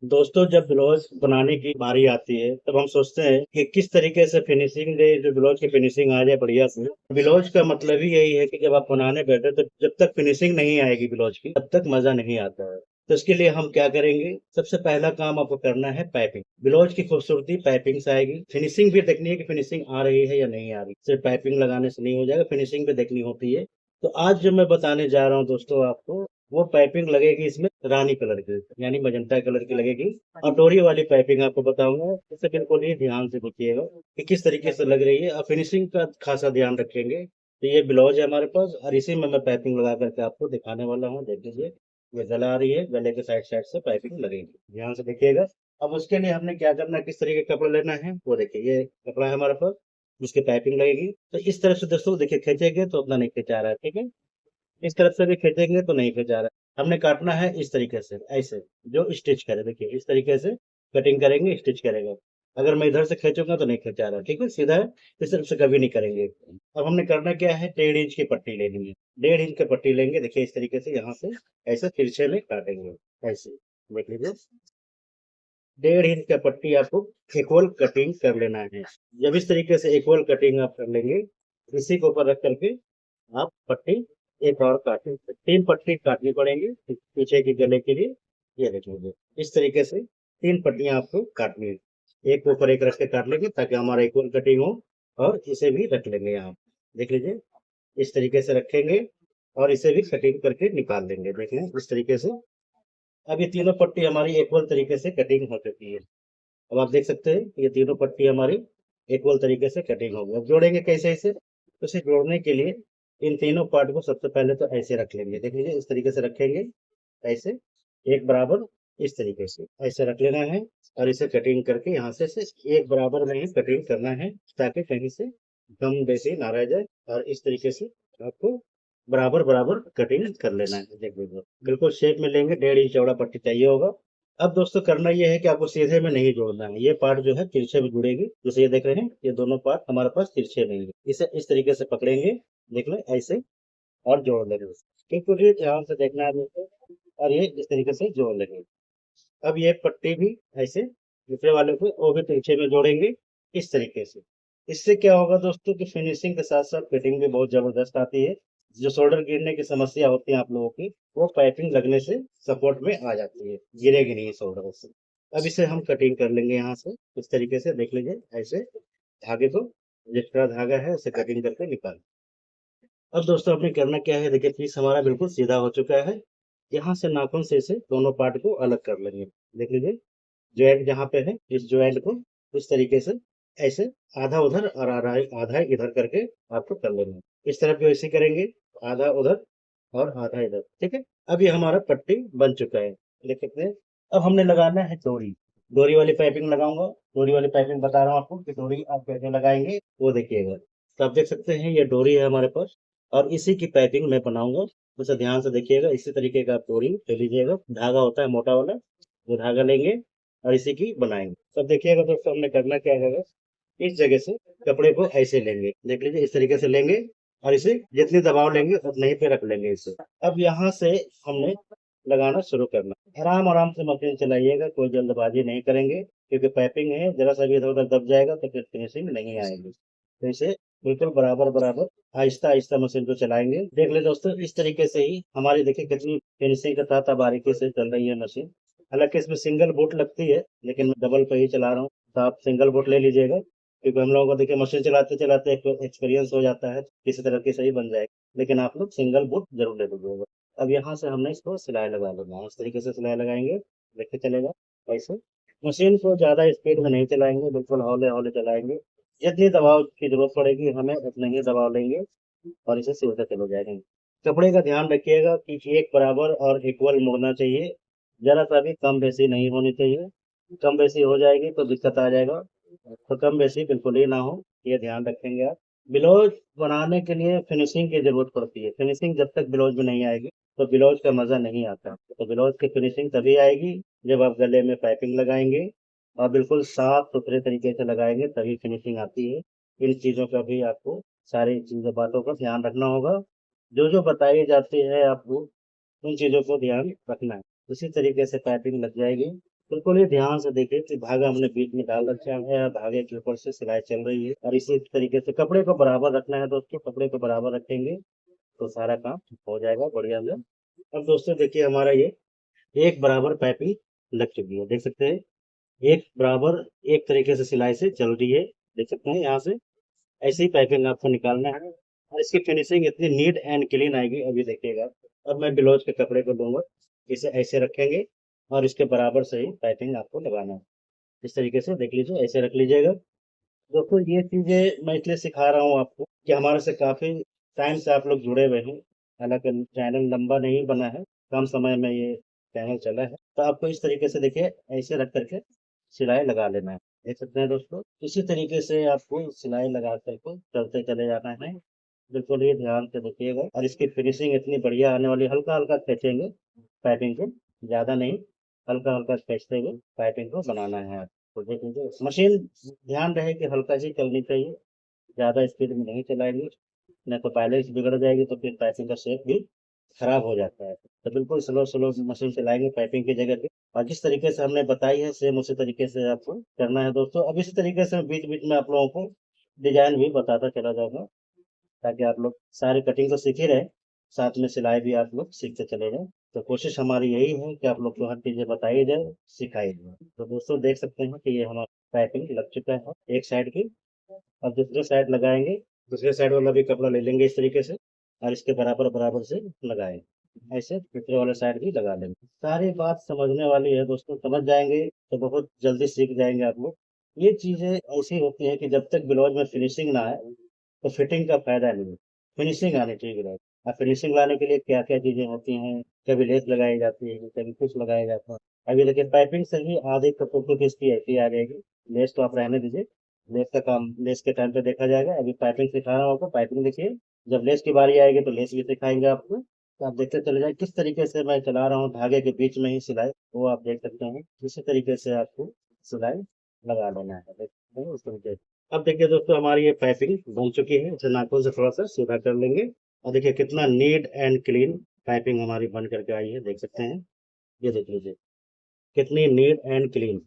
दोस्तों, जब ब्लाउज बनाने की बारी आती है तब हम सोचते हैं कि किस तरीके से फिनिशिंग दे, जो ब्लाउज की फिनिशिंग आ जाए बढ़िया से। ब्लाउज का मतलब ही यही है कि जब आप बनाने बैठे तो जब तक फिनिशिंग नहीं आएगी ब्लाउज की तब तक मजा नहीं आता है। तो इसके लिए हम क्या करेंगे, सबसे पहला काम आपको करना है पाइपिंग। ब्लाउज की खूबसूरती पाइपिंग से आएगी। फिनिशिंग भी देखनी है कि फिनिशिंग आ रही है या नहीं आ रही, सिर्फ पाइपिंग लगाने से नहीं हो जाएगा, फिनिशिंग भी देखनी होती है। तो आज जो मैं बताने जा रहा हूँ दोस्तों आपको, वो पाइपिंग लगेगी इसमें रानी कलर की, यानी मजंटा कलर की लगेगी। और डोरी वाली पाइपिंग आपको बताऊंगा, इससे बिल्कुल ही ध्यान से देखिएगा कि किस तरीके से लग रही है, और फिनिशिंग का खासा ध्यान रखेंगे। तो ये ब्लाउज है हमारे पास, और इसी में मैं पाइपिंग लगा करके आपको दिखाने वाला हूँ। देख लीजिए, ये गला आ रही है, गले के साइड साइड से पाइपिंग लगेगी, ध्यान से देखिएगा। अब उसके लिए हमने क्या करना है, किस तरीके का कपड़ा लेना है वो देखिए। ये कपड़ा है हमारे पास, उसकी पाइपिंग लगेगी। तो इस तरफ से दोस्तों देखिए, खींचेंगे तो उतना नहीं खिंचा रहा है, ठीक है। इस तरफ से भी खींचेंगे तो नहीं खिंचा रहा है। हमने काटना है इस तरीके से, ऐसे जो स्टिच करे, देखिए इस तरीके से कटिंग करेंगे, स्टिच करेंगे। अगर मैं इधर से खींचूंगा तो नहीं खिंचा रहा, ठीक है, सीधा है। इस तरफ से कभी नहीं करेंगे। अब हमने करना क्या है, 1.5 इंच की पट्टी लेनी है। 1.5 इंच की पट्टी लेंगे, देखिए इस तरीके से, यहाँ से ऐसे तिरछे में काटेंगे, ऐसे। देख लीजिए, 1.5 इंच का पट्टी आपको इक्वल कटिंग कर लेना है। जब इस तरीके से इक्वल कटिंग आप कर लेंगे, इसी के ऊपर रख करके आप पट्टी एक और काटें। 3 पट्टी काटनी पड़ेंगी पीछे के गले के लिए। ये देख लीजिए, इस तरीके से 3 पट्टियां आपको काटनी है। एक ऊपर एक रख के काट लेंगे ताकि हमारा इक्वल कटिंग हो। और इसे भी रख लेंगे यहाँ, देख लीजिए, इस तरीके से रखेंगे। और इसे भी कटिंग करके निकाल देंगे, देख लें इस तरीके से। अब ये तीनों पट्टी हमारी इक्वल तरीके से कटिंग हो चुकी है। अब आप देख सकते हैं ये तीनों पट्टी हमारी इक्वल तरीके से कटिंग हो गई। अब जोड़ेंगे कैसे इसे, तो इसे जोड़ने के लिए इन तीनों पार्ट को सबसे पहले तो ऐसे रख लेंगे, देख लीजिए इस तरीके से रखेंगे, ऐसे एक बराबर, इस तरीके से ऐसे रख लेना है। और इसे कटिंग करके यहाँ से एक बराबर में ही कटिंग करना है, ताकि कहीं से गम वैसे ना रह जाए। और इस तरीके से आपको बराबर बराबर कटिंग कर लेना है। देख लीजिए, बिल्कुल शेप में लेंगे। 1.5 इंच चौड़ा पट्टी चाहिए होगा। अब दोस्तों करना ये है कि आपको सीधे में नहीं जोड़ना है, ये पार्ट जो है तिरछे में जुड़ेगी। जैसे ये देख रहे हैं, ये दोनों पार्ट हमारे पास तिरछे नहीं है। इसे इस तरीके से पकड़ेंगे, देख लो ऐसे, और जोड़ लेंगे। बिल्कुल ही ध्यान से देखना है दोस्तों, और ये इस तरीके से जोड़ लेंगे। अब ये पट्टी भी ऐसे दूसरे वाले को वो भी तिरछे में जोड़ेंगे, इस तरीके से। इससे क्या होगा दोस्तों कि फिनिशिंग के साथ साथ फिटिंग भी बहुत जबरदस्त आती है। जो शोल्डर गिरने की समस्या होती है आप लोगों की, वो पाइपिंग लगने से सपोर्ट में आ जाती है, गिरेगी नहीं शोल्डर से। अब इसे हम कटिंग कर लेंगे यहाँ से, इस तरीके से देख लीजिए, ऐसे धागे को, जितना धागा है उसे कटिंग करके निकाल। अब दोस्तों अपने करना क्या है, देखिए पीस हमारा बिल्कुल सीधा हो चुका है। यहाँ से नाखून से इसे दोनों पार्ट को अलग कर लेंगे। देख लीजिए, जॉइंट जहाँ पे है, इस जॉइंट को इस तरीके से ऐसे आधा उधर और आधा आधा इधर करके आपको कर लेना है। इस तरफ भी वैसे करेंगे, आधा उधर और आधा इधर, ठीक है। अब ये हमारा पट्टी बन चुका है, देख सकते हैं। अब हमने लगाना है डोरी। डोरी वाली पाइपिंग लगाऊंगा। डोरी वाली पाइपिंग बता रहा हूँ आपको कि डोरी आप कैसे लगाएंगे वो देखिएगा। तो आप देख सकते हैं ये डोरी है हमारे पास, और इसी की पाइपिंग मैं बनाऊंगा। उसे ध्यान से देखिएगा, इसी तरीके का आप डोरी ले लीजिएगा। धागा होता है मोटा वाला, वो धागा लेंगे और इसी की बनाएंगे। तब देखिएगा दोस्तों हमने करना क्या है, इस जगह से कपड़े को ऐसे लेंगे, देख लीजिए इस तरीके से लेंगे। और इसे जितनी दबाव लेंगे उतने ही पे रख लेंगे इसे। अब यहाँ से हमने लगाना शुरू करना। आराम आराम से मशीन चलाइएगा, कोई जल्दबाजी नहीं करेंगे, क्योंकि पाइपिंग है, जरा सा भी इधर उधर दब जाएगा तो फिर फिनिशिंग नहीं आएगी। तो इसे बिल्कुल बराबर बराबर आहिस्ता आहिस्ता मशीन को चलाएंगे। देख ले दोस्तों, इस तरीके से ही हमारी देखिए कितनी फिनिशिंग के साथ बारीकी से चल रही है मशीन। हालांकि इसमें सिंगल बोट लगती है, लेकिन मैं डबल पे ही चला रहा हूँ, तो आप सिंगल बोट ले लीजिएगा, क्योंकि हम लोगों को देखिए मशीन चलाते चलाते एक्सपीरियंस हो जाता है, किसी तरह की सही बन जाएगी। लेकिन आप लोग सिंगल बोट जरूर ले लीजिएगा। अब यहाँ से हमने इसको सिलाई लगा लेना है, इस तरीके से सिलाई लगाएंगे, देखिए चलेगा ऐसे। मशीन को ज्यादा स्पीड में नहीं चलाएंगे, बिल्कुल हौले हौले चलाएंगे। जितनी दबाव की जरूरत पड़ेगी हमें उतने ही दबाव लेंगे, और इसे सिलते चले जाएंगे। कपड़े का ध्यान रखिएगा कि एक बराबर और इक्वल मुड़ना चाहिए, जरा सा भी कम बेसी नहीं होनी चाहिए। कम बेसी हो जाएगी तो दिक्कत आ जाएगा, तो कम बेसी बिल्कुल ही ना हो, ये ध्यान रखेंगे आप। ब्लाउज बनाने के लिए फिनिशिंग की जरूरत पड़ती है। फिनिशिंग जब तक ब्लाउज में नहीं आएगी तो ब्लाउज का मजा नहीं आता। तो ब्लाउज की फिनिशिंग तभी आएगी जब आप गले में पाइपिंग लगाएंगे, और बिल्कुल साफ सुथरे तरीके से लगाएंगे, तभी फिनिशिंग आती है। इन चीजों का भी आपको, सारी चीजों बातों का ध्यान रखना होगा। जो जो बताई जाती है आपको, उन चीजों को ध्यान रखना है। उसी तरीके से पाइपिंग लग जाएगी। बिल्कुल ही ध्यान से देखिए कि धागा हमने बीच में डाल रखा है और धागे के ऊपर से सिलाई चल रही है, और इसी तरीके से कपड़े को बराबर रखना है दोस्तों। कपड़े को बराबर रखेंगे तो सारा काम हो जाएगा बढ़िया से। अब दोस्तों देखिए हमारा ये एक बराबर पाइपिंग लग चुकी है, देख सकते हैं। एक बराबर एक तरीके से सिलाई से चल रही है, देख सकते हैं यहाँ से। ऐसे ही पाइपिंग आपको निकालना है और इसकी फिनिशिंग इतनी नीट एंड क्लीन आएगी, अभी देखिएगा। अब मैं ब्लाउज के कपड़े को लूंगा, इसे ऐसे रखेंगे और इसके बराबर से ही पाइपिंग आपको लगाना है। इस तरीके से देख लीजिए, ऐसे रख लीजिएगा। दोस्तों ये चीजें मैं इसलिए सिखा रहा हूँ आपको कि हमारे से काफी टाइम से आप लोग जुड़े हुए हैं। हालांकि चैनल लंबा नहीं बना है, कम समय में ये चैनल चला है, तो आपको इस तरीके से देखिए ऐसे रख करके सिलाई लगा लेना है। देख सकते हैं दोस्तों, इसी तरीके से आपको सिलाई लगा करके चलते चले जाना है। बिल्कुल ही ध्यान से देखिएगा, और इसकी फिनिशिंग इतनी बढ़िया आने वाली। हल्का हल्का खींचेंगे पाइपिंग को, ज्यादा नहीं, हल्का हल्का खींचते हुए पाइपिंग को बनाना है आपको। देख लीजिए मशीन, ध्यान रहे कि हल्का ही चलनी चाहिए, ज्यादा स्पीड में नहीं चलाएंगे, नहीं तो बैलेंस बिगड़ जाएगी, तो फिर पाइपिंग का शेप भी खराब हो जाता है। तो बिल्कुल स्लो स्लो मशीन चलाएंगे पाइपिंग की जगह पे, और जिस तरीके से हमने बताई है सेम उसी तरीके से आपको करना है दोस्तों। अब इसी तरीके से बीच बीच में आप लोगों को डिजाइन भी बताता चला जाऊंगा, ताकि आप लोग सारी कटिंग तो सीख ही रहे, साथ में सिलाई भी आप लोग सीखते चले जाएं। तो कोशिश हमारी यही है कि आप लोग को हर चीजें बताई जाए, सिखाई जाए। तो दोस्तों देख सकते हैं कि ये हमारा पाइपिंग लग चुका है एक साइड की। अब दूसरे साइड लगाएंगे, दूसरे साइड वाला भी कपड़ा ले लेंगे इस तरीके से, और इसके बराबर बराबर से लगाएंगे। ऐसे दूसरे वाले साइड भी लगा लेंगे। सारी बात समझने वाली है दोस्तों, समझ जाएंगे तो बहुत जल्दी सीख जाएंगे आप लोग। ये चीजें ऐसी होती है कि जब तक ब्लाउज में फिनिशिंग ना आए तो फिटिंग का फायदा नहीं है। फिनिशिंग आनी चाहिए ब्लाउज। अब फिनिशिंग लाने के लिए क्या क्या चीजें होती हैं, कभी लेस लगाई जाती है, कभी कुछ लगाया जाता है। अभी देखिए पाइपिंग से ही आधे कपड़ों की किस्ती ऐसी आ जाएगी। लेस तो आप रहने दीजिए, लेस का काम लेस के टाइम पे देखा जाएगा। अभी पाइपिंग सिखा रहा हूँ आपको, पाइपिंग देखिए। जब लेस की बारी आएगी तो लेस भी सिखाएंगे आपको, तो आप देखते चले जाए किस तरीके से मैं चला रहा हूँ धागे के बीच में ही सिलाई, वो आप देख सकते हैं। इसी तरीके से आपको सिलाई लगा लेना है, देख सकते हैं उस तरीके से। अब देखिए दोस्तों हमारी ये पाइपिंग बन चुकी है, इसे नाखून से थोड़ा सा सीधा कर लेंगे, और देखिए कितना नीट एंड क्लीन पाइपिंग हमारी बन करके आई है, देख सकते हैं। ये देख लीजिए कितनी नीट एंड क्लीन।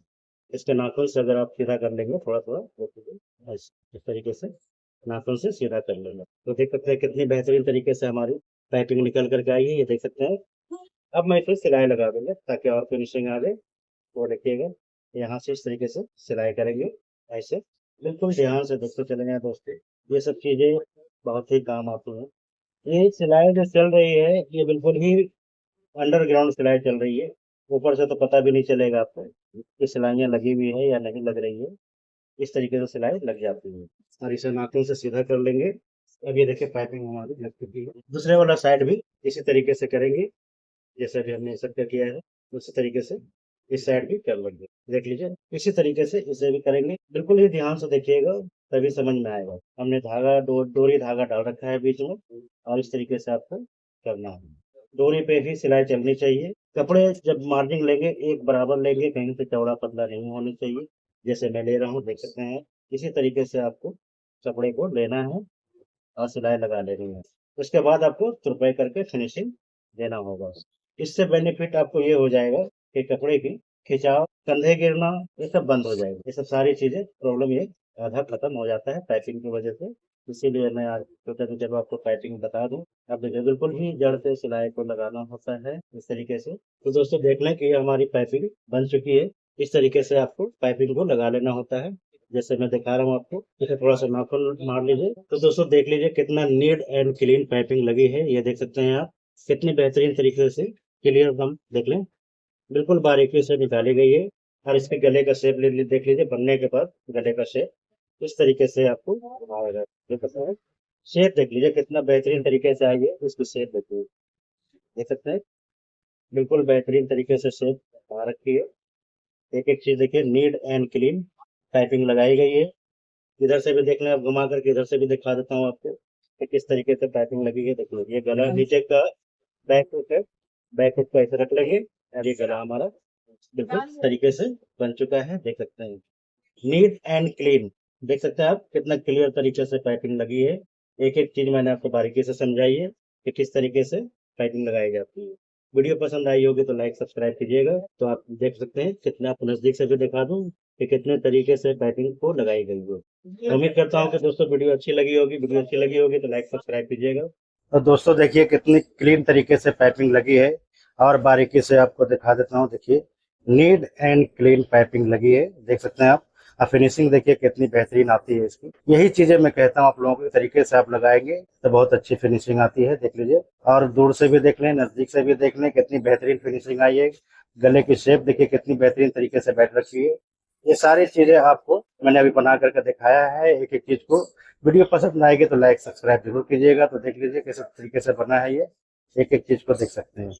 इसके नाखून से अगर आप सीधा कर लेंगे थोड़ा थोड़ा, देख लीजिए इस तरीके से नाखून से सीधा कर लेंगे, तो देख सकते हैं कितनी बेहतरीन तरीके से हमारी पाइपिंग निकल करके आई है, ये देख सकते हैं। अब मैं इसे सिलाई लगा दूंगा ताकि और फिनिशिंग आ जाए। वो देखिएगा यहाँ से इस तरीके से सिलाई करेंगे ऐसे। बिल्कुल ध्यान से देखते चले जाएं दोस्तों, ये सब चीजें बहुत ही काम आती हैं। ये सिलाई जो चल रही है ये बिल्कुल ही अंडरग्राउंड सिलाई चल रही है, ऊपर से तो पता भी नहीं चलेगा आपको कि सिलाइयाँ लगी हुई है या नहीं लग रही है। इस तरीके से सिलाई लग जाती है, और इसे नाखून से सीधा कर लेंगे। अब ये देखिए पाइपिंग हमारी लग चुकी है। दूसरे वाला साइड भी इसी तरीके से करेंगे, जैसे भी हमने सबका किया है उसी तरीके से इस साइड भी कर लेंगे। देख लीजिए इसी तरीके से इसे भी करेंगे, बिल्कुल ही ध्यान से देखिएगा तभी समझ में आएगा। हमने धागा डोरी धागा डाल रखा है बीच में, और इस तरीके से आपको करना है। डोरी पे ही सिलाई चलनी चाहिए। कपड़े जब मार्जिन लेंगे एक बराबर लेंगे, कहीं से चौड़ा पतला नहीं होनी चाहिए। जैसे मैं ले रहा हूँ देख सकते हैं, इसी तरीके से आपको कपड़े को लेना है और सिलाई लगा लेनी है। उसके बाद आपको तुरपाई करके फिनिशिंग देना होगा। इससे बेनिफिट आपको ये हो जाएगा कि कपड़े की खिंचाव, कंधे गिरना, ये सब बंद हो जाएगा। ये सब सारी चीजें प्रॉब्लम ये आधा खत्म हो जाता है पाइपिंग की वजह से। इसीलिए मैं आज सोचा कि जब आपको पाइपिंग बता दूं। अब देखिए बिल्कुल ही जड़ से सिलाई को लगाना होता है इस तरीके से। तो दोस्तों देख लें कि ये हमारी पाइपिंग बन चुकी है। इस तरीके से आपको पाइपिंग को लगा लेना होता है, जैसे मैं दिखा रहा हूँ आपको। इसे थोड़ा सा नाखून मार लीजिए, तो दोस्तों देख लीजिए कितना नीट एंड क्लीन पाइपिंग लगी है, ये देख सकते हैं आप। कितनी बेहतरीन तरीके से क्लियर हम देख लें, बिल्कुल बारीकी से निकाली गई है। और इसके गले का शेप देख लीजिए, बनने के बाद गले का शेप इस तरीके से आपको आएगा। ये पता है, शेप देख लीजिए कितना बेहतरीन तरीके से आई है, इसकी शेप देखिए, देख सकते हैं बिल्कुल बेहतरीन तरीके से शेप आ रखी है। एक एक चीज देखिए नीट एंड क्लीन पाइपिंग लगाई गई है। इधर से भी देख लें, आप घुमा करके इधर से भी दिखा देता हूँ आपको कि किस तरीके से पाइपिंग लगी है। देख लो ये गला नीचे का बैक हुक है, बैक हुक को ऐसे रख लेंगे, और ये गला हमारा बिल्कुल तरीके से बन चुका है, देख सकते हैं। नीट एंड क्लीन, देख सकते हैं आप कितना क्लियर तरीके से पाइपिंग लगी है। एक एक चीज मैंने आपको बारीकी से समझाई है कि किस तरीके से पाइपिंग लगाई जाती है। वीडियो पसंद आई होगी तो लाइक सब्सक्राइब कीजिएगा। तो आप देख सकते हैं कितना, आपको नजदीक से भी दिखा दूं कि कितने तरीके से पाइपिंग को लगाई गई है। उम्मीद करता हूँ कि दोस्तों वीडियो अच्छी लगी होगी। वीडियो अच्छी लगी होगी तो लाइक सब्सक्राइब कीजिएगा। और दोस्तों देखिए कितनी क्लीन तरीके से पाइपिंग लगी है, और बारीकी से आपको दिखा देता हूँ। देखिए नीट एंड क्लीन पाइपिंग लगी है, देख सकते हैं आप। फिनिशिंग देखिए कितनी बेहतरीन आती है इसकी। यही चीजें मैं कहता हूँ आप लोगों को, तरीके से आप लगाएंगे तो बहुत अच्छी फिनिशिंग आती है। देख लीजिए, और दूर से भी देख लें, नजदीक से भी देख लें, कितनी बेहतरीन फिनिशिंग आई है। गले की शेप देखिए कितनी बेहतरीन तरीके से बैठ रखी है। ये सारी चीजें आपको मैंने अभी बना करके दिखाया है, एक एक चीज को। वीडियो पसंद आएगी तो लाइक सब्सक्राइब जरूर कीजिएगा। तो देख लीजिए किस तरीके से बना है ये, एक एक चीज को देख सकते हैं।